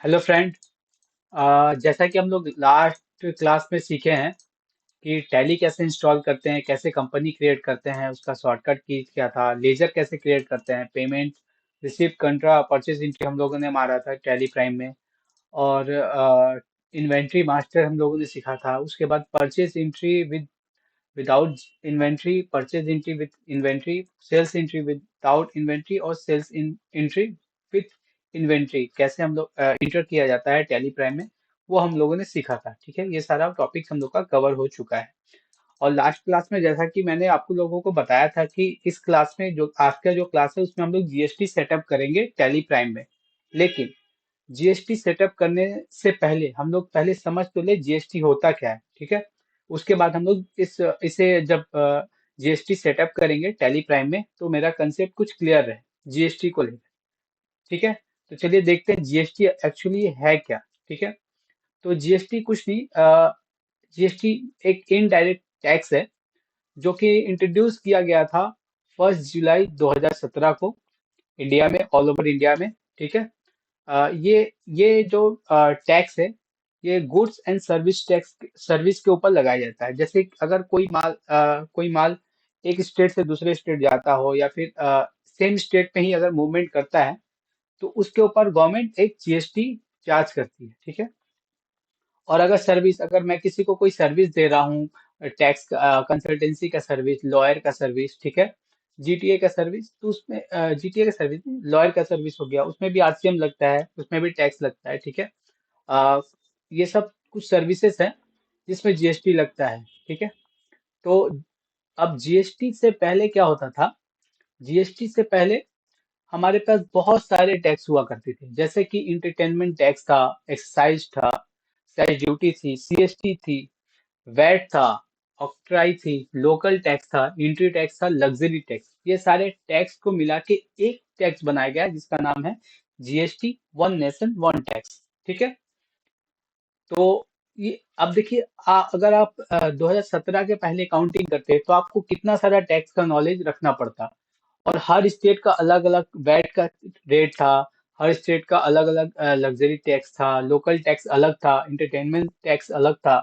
Hello friend. जैसा कि हम लोग लास्ट क्लास में सीखे हैं कि टैली कैसे इंस्टॉल करते हैं, कैसे कंपनी क्रिएट करते हैं, उसका शॉर्टकट की क्या था, लेजर कैसे क्रिएट करते हैं, पेमेंट रिसीव कंट्रा परचेज इंट्री हम लोगों ने मारा था टैली प्राइम में। और इन्वेंट्री मास्टर हम लोगों ने सीखा था। उसके बाद purchase entry with without inventory, purchase entry with inventory, sales entry without inventory और sales in entry with inventory कैसे हम लोग इंटर किया जाता है टैली प्राइम में, वो हम लोगों ने सीखा था। ठीक है, ये सारा टॉपिक हम लोग का कवर हो चुका है। और लास्ट क्लास में जैसा कि मैंने आपको लोगों को बताया था कि इस क्लास में जो आज का जो क्लास है उसमें हम लोग जीएसटी सेटअप करेंगे टैली प्राइम में। लेकिन जीएसटी सेटअप करने से पहले हम लोग पहले समझ तो ले जीएसटी होता क्या है। ठीक है, उसके बाद हम लोग इस इसे जब जीएसटी सेटअप करेंगे टैली प्राइम में तो मेरा कंसेप्ट कुछ क्लियर रहे जीएसटी को लेकर। ठीक है, तो चलिए देखते हैं जीएसटी एक्चुअली है क्या। ठीक है, तो जीएसटी कुछ नहीं, जीएसटी एक इनडायरेक्ट टैक्स है जो कि इंट्रोड्यूस किया गया था 1 जुलाई 2017 को इंडिया में, ऑल ओवर इंडिया में। ठीक है, ये जो टैक्स है ये goods and service tax, service के ऊपर लगाया जाता है। जैसे कि अगर कोई माल एक स्टेट से दूसरे स्टेट जाता हो या फिर सेम स्टेट में ही अगर मूवमेंट करता है तो उसके ऊपर गवर्नमेंट एक जीएसटी चार्ज करती है। ठीक है, और अगर सर्विस, अगर मैं किसी को कोई सर्विस दे रहा हूँ, टैक्स कंसल्टेंसी का सर्विस, लॉयर का सर्विस, ठीक है, जीटीए का सर्विस, तो उसमें जीटीए का सर्विस नहीं, लॉयर का सर्विस हो गया, उसमें भी आरसीएम लगता है, उसमें भी टैक्स लगता है। ठीक है, अ, ये सब कुछ सर्विसेज हैं जिसमें जीएसटी लगता है। ठीक है, तो अब जीएसटी से पहले क्या होता था, जीएसटी से पहले हमारे पास बहुत सारे टैक्स हुआ करते थे। जैसे कि इंटरटेनमेंट टैक्स था, एक्साइज था, एक्साइज ड्यूटी थी, सीएसटी थी, वैट था, ऑक्ट्राई थी, लोकल टैक्स था, इंट्री टैक्स था, लग्जरी टैक्स। ये सारे टैक्स को मिला के एक टैक्स बनाया गया है जिसका नाम है GST, one nation one tax. ठीक है, तो ये अब देखिए, अगर आप 2017 के पहले काउंटिंग करते तो आपको कितना सारा टैक्स का नॉलेज रखना पड़ता। और हर स्टेट का अलग अलग वैट का रेट था, हर स्टेट का अलग अलग लग्जरी टैक्स था, लोकल टैक्स अलग था, इंटरटेनमेंट टैक्स अलग था।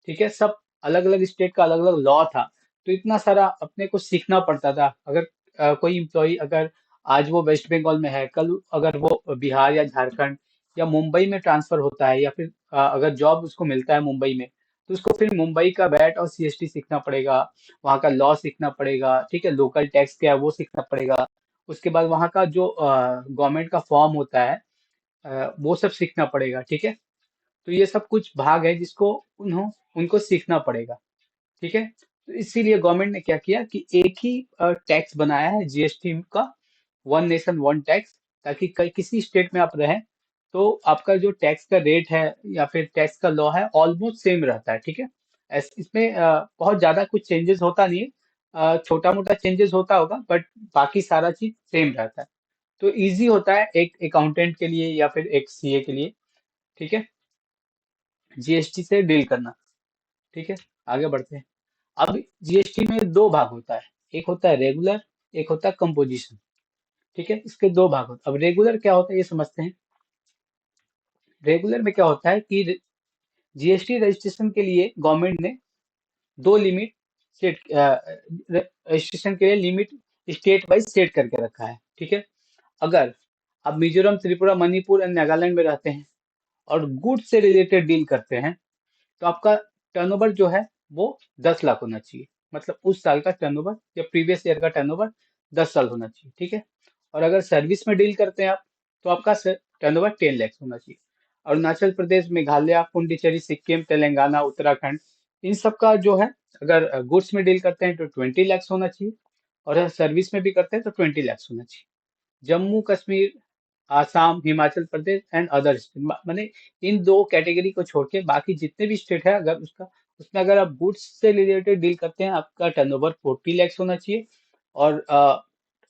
ठीक है, सब अलग अलग स्टेट का अलग अलग लॉ था। तो इतना सारा अपने को सीखना पड़ता था। अगर कोई इम्प्लॉय अगर आज वो वेस्ट बंगाल में है, कल अगर वो बिहार या झारखंड या मुंबई में ट्रांसफर होता है, या फिर अगर जॉब उसको मिलता है मुंबई में, तो उसको फिर मुंबई का वैट और सीएसटी सीखना पड़ेगा, वहाँ का लॉ सीखना पड़ेगा। ठीक है, लोकल टैक्स क्या है वो सीखना पड़ेगा। उसके बाद वहाँ का जो गवर्नमेंट का फॉर्म होता है, वो सब सीखना पड़ेगा। ठीक है, तो ये सब कुछ भाग है जिसको उनको सीखना पड़ेगा। ठीक है, तो इसीलिए गवर्नमेंट ने क्या किया कि एक ही टैक्स बनाया है जीएसटी का, वन नेशन वन टैक्स, ताकि किसी स्टेट में आप रहें तो आपका जो टैक्स का रेट है या फिर टैक्स का लॉ है ऑलमोस्ट सेम रहता है। ठीक है, इसमें बहुत ज्यादा कुछ चेंजेस होता नहीं है, छोटा मोटा चेंजेस होता होगा, बट बाकी सारा चीज सेम रहता है। तो इजी होता है एक अकाउंटेंट के लिए या फिर एक सीए के लिए। ठीक है, जीएसटी से डील करना। ठीक है, आगे बढ़ते हैं। अब जीएसटी में दो भाग होता है, एक होता है रेगुलर, एक होता है कंपोजिशन। ठीक है, इसके दो भाग होते हैं। अब रेगुलर क्या होता है ये समझते हैं। रेगुलर में क्या होता है कि जीएसटी रजिस्ट्रेशन के लिए गवर्नमेंट ने दो लिमिट सेट, रजिस्ट्रेशन के लिए लिमिट स्टेट वाइज सेट करके रखा है। ठीक है, अगर आप मिजोरम, त्रिपुरा, मणिपुर एंड नागालैंड में रहते हैं और गुड्स से रिलेटेड डील करते हैं तो आपका टर्नओवर जो है वो 10 लाख होना चाहिए। मतलब उस साल का टर्नओवर या प्रीवियस ईयर का टर्नओवर 10 साल होना चाहिए। ठीक है, और अगर सर्विस में डील करते हैं आप तो आपका टर्नओवर 10 लाख होना चाहिए। अरुणाचल प्रदेश, मेघालय, पुडुचेरी, सिक्किम, तेलंगाना, उत्तराखंड, इन सब का जो है, अगर गुड्स में डील करते हैं तो 20 लाख होना चाहिए, और अगर सर्विस में भी करते हैं तो 20 लाख होना चाहिए। Jammu Kashmir, Assam, Himachal Pradesh and other state, माने इन दो कैटेगरी को छोड़ के बाकी जितने भी स्टेट है, अगर उसका उसमें अगर आप गुड्स से रिलेटेड डील करते हैं आपका टर्नओवर 40 लाख होना चाहिए, और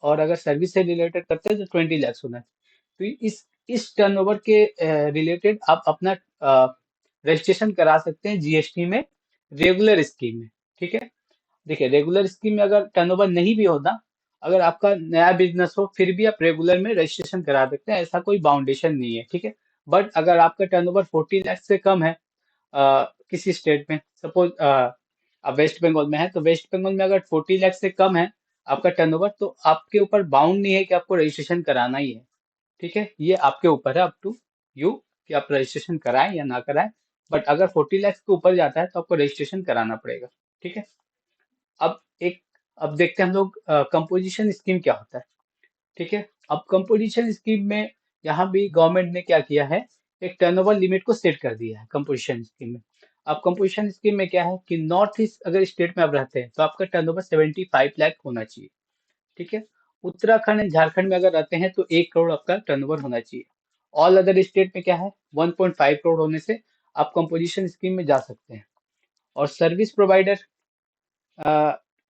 और अगर सर्विस से रिलेटेड करते हैं तो 20 लाख होना चाहिए। तो इस टर्नओवर के रिलेटेड आप अपना रजिस्ट्रेशन करा सकते हैं जीएसटी में, रेगुलर स्कीम में। ठीक है, देखिए रेगुलर स्कीम में अगर टर्नओवर नहीं भी होता, अगर आपका नया बिजनेस हो फिर भी आप रेगुलर में रजिस्ट्रेशन करा सकते हैं, ऐसा कोई बाउंडेशन नहीं है। ठीक है, बट अगर आपका टर्नओवर 40 लाख से कम है किसी स्टेट में, सपोज अब वेस्ट बंगाल में है, तो वेस्ट बंगाल में अगर 40 लाख से कम है आपका टर्नओवर, तो आपके ऊपर बाउंड नहीं है कि आपको रजिस्ट्रेशन कराना ही है। ठीक है, ये आपके ऊपर है, अप टू यू, कि आप रजिस्ट्रेशन कराएं या ना कराएं। बट अगर 40 लाख के ऊपर जाता है तो आपको रजिस्ट्रेशन कराना पड़ेगा। ठीक है। अब एक अब देखते हैं हम लोग कंपोजिशन स्कीम क्या होता है। ठीक है। अब कंपोजिशन स्कीम में यहाँ भी गवर्नमेंट ने क्या किया है, एक टर्नओवर लिमिट को सेट कर दिया है कंपोजिशन स्कीम में। अब कंपोजिशन स्कीम में क्या है कि नॉर्थ ईस्ट अगर स्टेट में आप रहते हैं तो आपका टर्नओवर 75 लाख होना चाहिए। ठीक है। उत्तराखंड एंड झारखंड में अगर रहते हैं तो 1 करोड़ आपका टर्नओवर होना चाहिए। ऑल अदर स्टेट में क्या है, 1.5 करोड़ होने से आप कंपोजिशन स्कीम में जा सकते हैं। और सर्विस प्रोवाइडर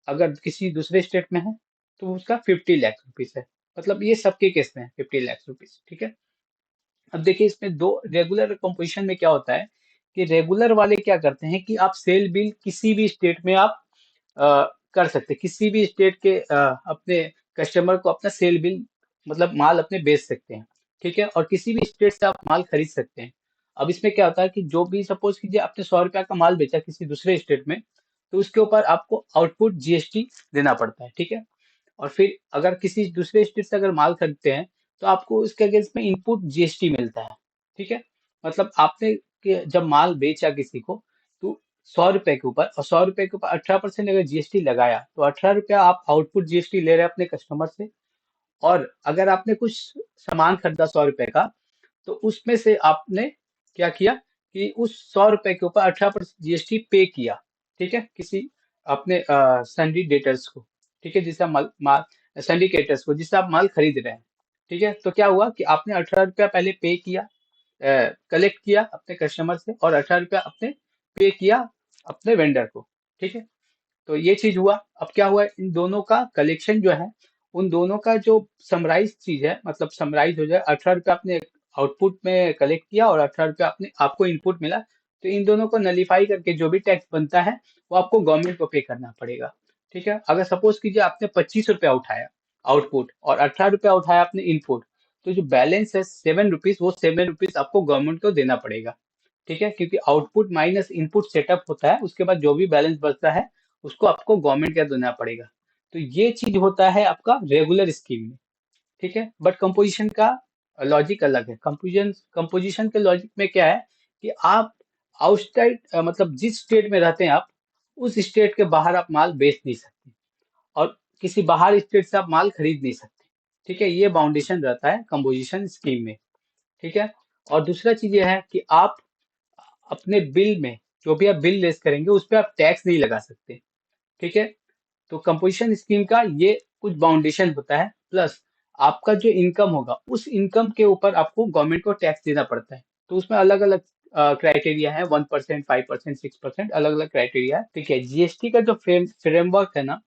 अगर किसी दूसरे स्टेट में है तो उसका 50 लाख रुपीज है। मतलब ये सबके केस में है 50 लाख रुपीज। ठीक है। अब देखिए इसमें दो रेगुलर कंपोजिशन में क्या होता है कि रेगुलर वाले क्या करते हैं कि आप सेल बिल किसी भी स्टेट में आप कर सकते हैं, किसी भी स्टेट के अपने कस्टमर को अपना सेल बिल, मतलब माल अपने बेच सकते हैं। ठीक है। और किसी भी स्टेट से आप माल खरीद सकते हैं। अब इसमें क्या होता है कि जो भी सपोज कीजिए आपने 100 रुपया का माल बेचा किसी दूसरे स्टेट में, तो उसके ऊपर आपको आउटपुट जीएसटी देना पड़ता है। ठीक है। और फिर अगर किसी दूसरे स्टेट से अगर माल खरीदते हैं तो आपको उसके अगेंस्ट में इनपुट जीएसटी मिलता है। ठीक है। मतलब आपने जब माल बेचा किसी को, तो 100 रुपए के ऊपर, और 100 रुपए के ऊपर 18% अगर जीएसटी लगाया तो 18 रुपया आप आउटपुट जीएसटी ले रहे हैं अपने कस्टमर से। और अगर आपने कुछ सामान खरीदा 100 रुपए का, तो उसमें से आपने क्या किया कि उस 100 रुपए के ऊपर 18% जीएसटी पे किया। ठीक है, किसी अपने सिंडिकेटर्स को। ठीक है, जिससे आप माल सिंडिकेटर्स को, जिससे आप माल खरीद रहे हैं। ठीक है, तो क्या हुआ कि आपने 18 रुपया पहले पे किया, कलेक्ट किया अपने कस्टमर से, और 18 रुपया अपने पे किया अपने वेंडर को। ठीक है। तो ये चीज हुआ। अब क्या हुआ, इन दोनों का कलेक्शन जो है, उन दोनों का जो समराइज चीज है, मतलब समराइज हो जाए, 18 रुपया आपने आउटपुट में कलेक्ट किया और 18 रुपया आपने आपको इनपुट मिला, तो इन दोनों को नलीफाई करके जो भी टैक्स बनता है वो आपको गवर्नमेंट को पे करना पड़ेगा। ठीक है। अगर सपोज कीजिए आपने 25 रुपया उठाया आउटपुट और 18 रुपया उठाया आपने इनपुट, तो जो बैलेंस है 7 रुपीज, वो 7 रुपीज आपको गवर्नमेंट को देना पड़ेगा। ठीक है, क्योंकि आउटपुट माइनस इनपुट सेटअप होता है, उसके बाद जो भी बैलेंस बचता है उसको आपको गवर्नमेंट का देना पड़ेगा। तो ये चीज होता है आपका रेगुलर स्कीम में। ठीक है। बट कंपोजिशन का लॉजिक अलग है। कंपोजिशन के लॉजिक में क्या है कि आप आउटसाइड, मतलब जिस स्टेट में रहते हैं आप, उस स्टेट के बाहर आप माल बेच नहीं सकते, और किसी बाहर स्टेट से आप माल खरीद नहीं सकते। ठीक है, ये बाउंडेशन रहता है कंपोजिशन स्कीम में। ठीक है। और दूसरा चीज ये है कि आप अपने बिल में, जो भी आप बिल लेस करेंगे उस पर आप टैक्स नहीं लगा सकते। ठीक है। तो कंपोजिशन स्कीम का ये कुछ बाउंडेशन होता है। प्लस आपका जो इनकम होगा, उस इनकम के ऊपर आपको गवर्नमेंट को टैक्स देना पड़ता है। तो उसमें अलग अलग क्राइटेरिया है, 1%, 5%, 6%, अलग अलग क्राइटेरिया है। ठीक है। जीएसटी का जो फ्रेमवर्क है ना,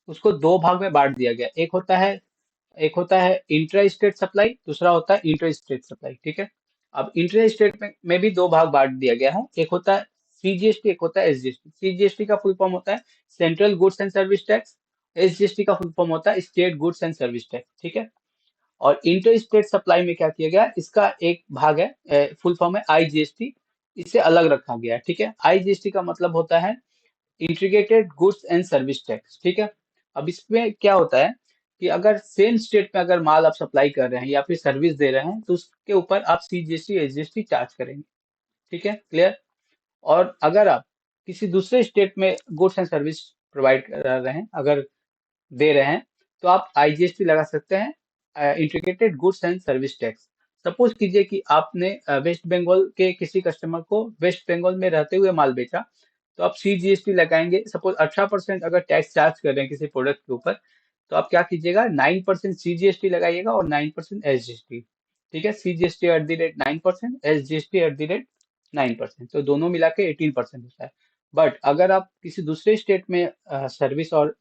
उसको दो भाग में बांट दिया गया। एक होता है इंट्रा स्टेट सप्लाई, दूसरा होता है इंटर स्टेट सप्लाई। ठीक है। अब इंटर स्टेट में भी दो भाग बांट दिया गया है। एक होता है सीजीएसटी, एक होता है एसजीएसटी। सीजीएसटी का फुल फॉर्म होता है central goods and service tax. SGST का फुल फॉर्म होता है state goods and service tax. ठीक है। और इंटर स्टेट सप्लाई में क्या किया गया, इसका एक भाग है, फुल फॉर्म है आईजीएसटी। इसे अलग रखा गया है। ठीक है। आईजीएसटी का मतलब होता है integrated goods and service tax. ठीक है। अब इसमें क्या होता है कि अगर सेम स्टेट में अगर माल आप सप्लाई कर रहे हैं या फिर सर्विस दे रहे हैं, तो उसके ऊपर आप सीजीएसटी एसजीएसटी चार्ज करेंगे। ठीक है, क्लियर। और अगर आप किसी दूसरे स्टेट में गुड्स एंड सर्विस प्रोवाइड कर रहे हैं, अगर दे रहे हैं, तो आप आईजीएसटी लगा सकते हैं, integrated goods and service tax. Suppose कीजिए कि आपने वेस्ट बंगाल के किसी कस्टमर को वेस्ट बंगाल में रहते हुए माल बेचा, तो आप सीजीएसटी लगाएंगे। सपोज 18% अगर टैक्स चार्ज कर रहे हैं किसी प्रोडक्ट के ऊपर, तो आप क्या कीजिएगा, 9% सीजीएसटी लगाइएगा और 9% एसजीएसटी। ठीक है, सीजीएसटी @9%, एसजीएसटी @9%, तो दोनों मिला के 18% होता है। बट अगर आप किसी दूसरे स्टेट में सर्विस और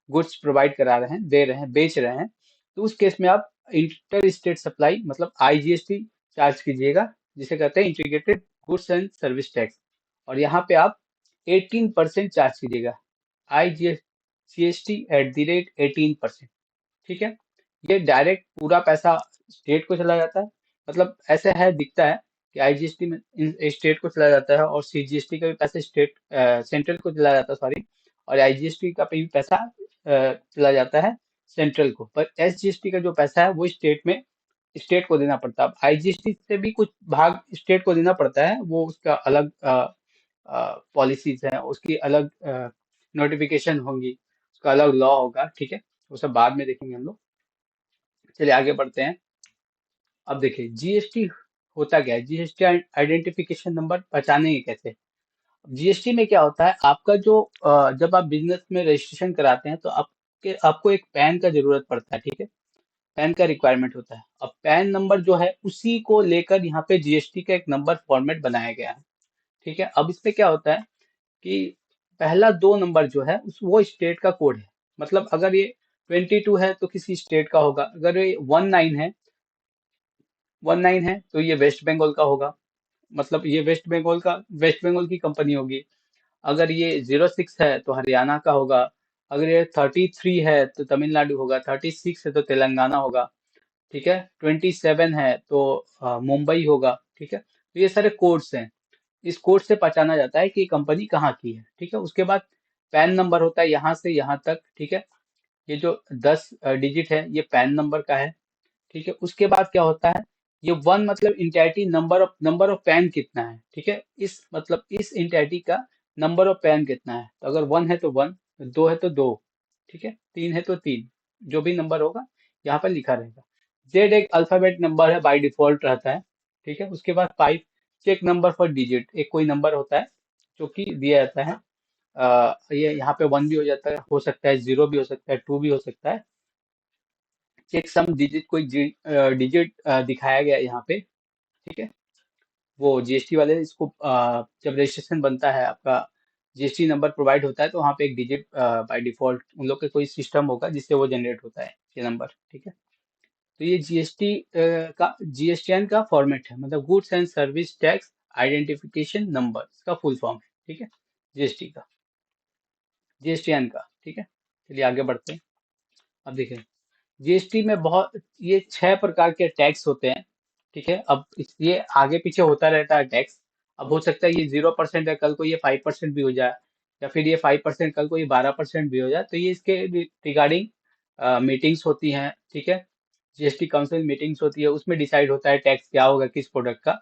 गुड्स प्रोवाइड करा रहे हैं, दे रहे हैं, बेच रहे हैं, तो उस केस में आप इंटर स्टेट सप्लाई मतलब आईजीएसटी चार्ज कीजिएगा, जिसे कहते हैं integrated goods and service tax. और यहाँ पे आप 18% चार्ज कीजिएगा, IGST @18%। ठीक है। ये डायरेक्ट पूरा पैसा स्टेट को चला जाता है। मतलब ऐसे है, दिखता है कि आईजीएसटी में स्टेट को चला जाता है, और सीजीएसटी का भी पैसा स्टेट सेंट्रल को चला जाता है, सॉरी, और आईजीएसटी का भी पैसा चला जाता है सेंट्रल को। पर एसजीएसटी का जो पैसा है वो स्टेट को देना पड़ता है। अब आईजीएसटी से भी कुछ भाग स्टेट को देना पड़ता है, वो उसका अलग पॉलिसीज है, उसकी अलग नोटिफिकेशन होंगी, उसका अलग लॉ होगा, ठीक है, वो सब बाद में देखेंगे हम लोग। चलिए आगे बढ़ते हैं। अब देखिए जीएसटी होता क्या है, जीएसटी आइडेंटिफिकेशन नंबर पहचानेंगे कैसे। जीएसटी में क्या होता है, आपका जो जब आप बिजनेस में रजिस्ट्रेशन कराते हैं तो आपको एक पैन का जरूरत पड़ता है, ठीक है, पैन का रिक्वायरमेंट होता है। अब पैन नंबर जो है उसी को लेकर यहाँ पे जीएसटी का एक नंबर फॉर्मेट बनाया गया है, ठीक है। अब इसमें क्या होता है कि पहला दो नंबर जो है वो स्टेट का कोड है। मतलब अगर ये 22 है तो किसी स्टेट का होगा, अगर ये 19 है तो ये वेस्ट बंगाल का होगा, मतलब ये वेस्ट बंगाल की कंपनी होगी। अगर ये 06 है तो हरियाणा का होगा। अगर ये 33 है तो तमिलनाडु होगा, 36 है तो तेलंगाना होगा, ठीक है, 27 है तो मुंबई होगा, ठीक है। तो ये सारे कोड्स हैं, इस कोड से पहचाना जाता है कि ये कंपनी कहाँ की है, ठीक है। उसके बाद पैन नंबर होता है यहाँ से यहाँ तक, ठीक है। ये जो 10 डिजिट है ये पैन नंबर का है, ठीक है। उसके बाद क्या होता है, ये वन मतलब इंटाइटी नंबर ऑफ पैन कितना है, ठीक है, इस मतलब इस इंटाइटी का नंबर ऑफ पैन कितना है। तो अगर वन है तो वन, दो है तो दो, ठीक है, तीन है तो तीन, जो भी नंबर होगा यहाँ पर लिखा रहेगा। जेड एक अल्फाबेट नंबर है, बाय डिफॉल्ट रहता है, ठीक है। उसके बाद five check number four digit, एक कोई नंबर होता है जो कि दिया जाता है। ये यहाँ पे वन भी हो जाता है, हो सकता है जीरो भी हो सकता है, टू भी हो सकता है। चेक सम डिजिट, कोई डिजिट दिखाया गया है यहाँ पे, ठीक है। वो जीएसटी वाले इसको जब रजिस्ट्रेशन बनता है आपका, जीएसटी नंबर प्रोवाइड होता है तो वहाँ पे एक डिजिट बाय डिफॉल्ट उन लोग के कोई सिस्टम होगा जिससे वो जनरेट होता है ये नंबर, ठीक है। तो ये का जीएसटीएन का फॉर्मेट है, मतलब goods and service tax identification number, इसका फुल फॉर्म है, ठीक है, जीएसटी का, जीएसटीएन का, ठीक है। चलिए आगे बढ़ते हैं। अब देखिए जीएसटी में बहुत ये 6 प्रकार के टैक्स होते हैं, ठीक है। अब ये आगे पीछे होता रहता है टैक्स। अब हो सकता है ये 0% है, कल को ये 5% भी हो जाए, या फिर ये 5% कल को ये 12% भी हो जाए। तो ये इसके रिगार्डिंग मीटिंग्स होती हैं, ठीक है, जीएसटी काउंसिल मीटिंग्स होती है, उसमें डिसाइड होता है टैक्स क्या होगा किस प्रोडक्ट का।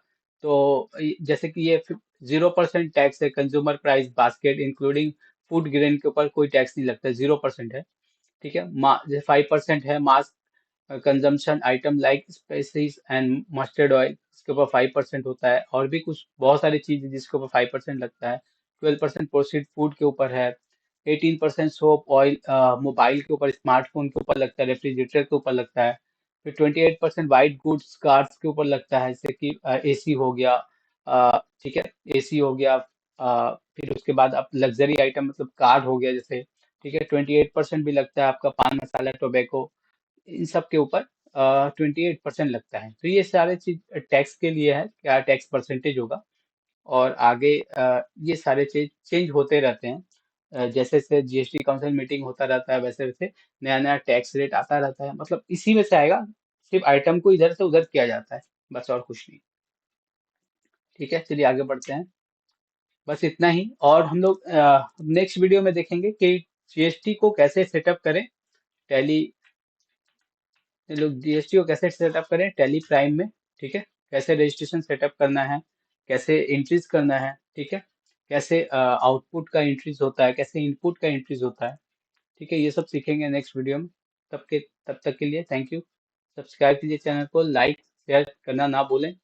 तो जैसे कि ये 0% टैक्स है consumer price basket including food grain के ऊपर कोई टैक्स नहीं लगता है, 0% है, ठीक है। जैसे 5% है मास consumption item like spices and mustard oil, इसके ऊपर 5% होता है। और भी कुछ बहुत सारी चीजें जिसके ऊपर 5% लगता है। 12% प्रोसीड फूड के ऊपर है। 18% सोप ऑयल मोबाइल के ऊपर, स्मार्टफोन के ऊपर लगता है, रेफ्रिजरेटर के ऊपर लगता है। फिर 28% वाइट गुड्स कार्स के ऊपर लगता है, जैसे कि एसी हो गया, ठीक है, एसी हो गया। फिर उसके बाद अब लग्जरी आइटम मतलब कार हो गया जैसे, ठीक है। 28% भी लगता है आपका पान मसाला टोबैको, इन सब के ऊपर 28% लगता है। तो ये सारे चीज टैक्स के लिए है, क्या टैक्स परसेंटेज होगा। और आगे ये सारे चीज चेंज होते रहते हैं। जैसे जैसे जीएसटी काउंसिल मीटिंग होता रहता है वैसे वैसे नया नया टैक्स रेट आता रहता है, मतलब इसी में से आएगा। सिर्फ आइटम को इधर से उधर किया जाता है, बस और कुछ नहीं, ठीक है। चलिए आगे बढ़ते हैं। बस इतना ही, और हम लोग नेक्स्ट वीडियो में देखेंगे कि जीएसटी को कैसे सेटअप करें, टैली, ये लोग जीएसटी को कैसे सेटअप करें टैली प्राइम में, ठीक है। कैसे रजिस्ट्रेशन सेटअप करना है, कैसे इंट्रीज करना है, ठीक है, कैसे आउटपुट का इंट्रीज होता है, कैसे इनपुट का इंट्रीज होता है, ठीक है। ये सब सीखेंगे नेक्स्ट वीडियो में। तब तक के लिए थैंक यू। सब्सक्राइब कीजिए चैनल को, लाइक शेयर करना ना भूलें।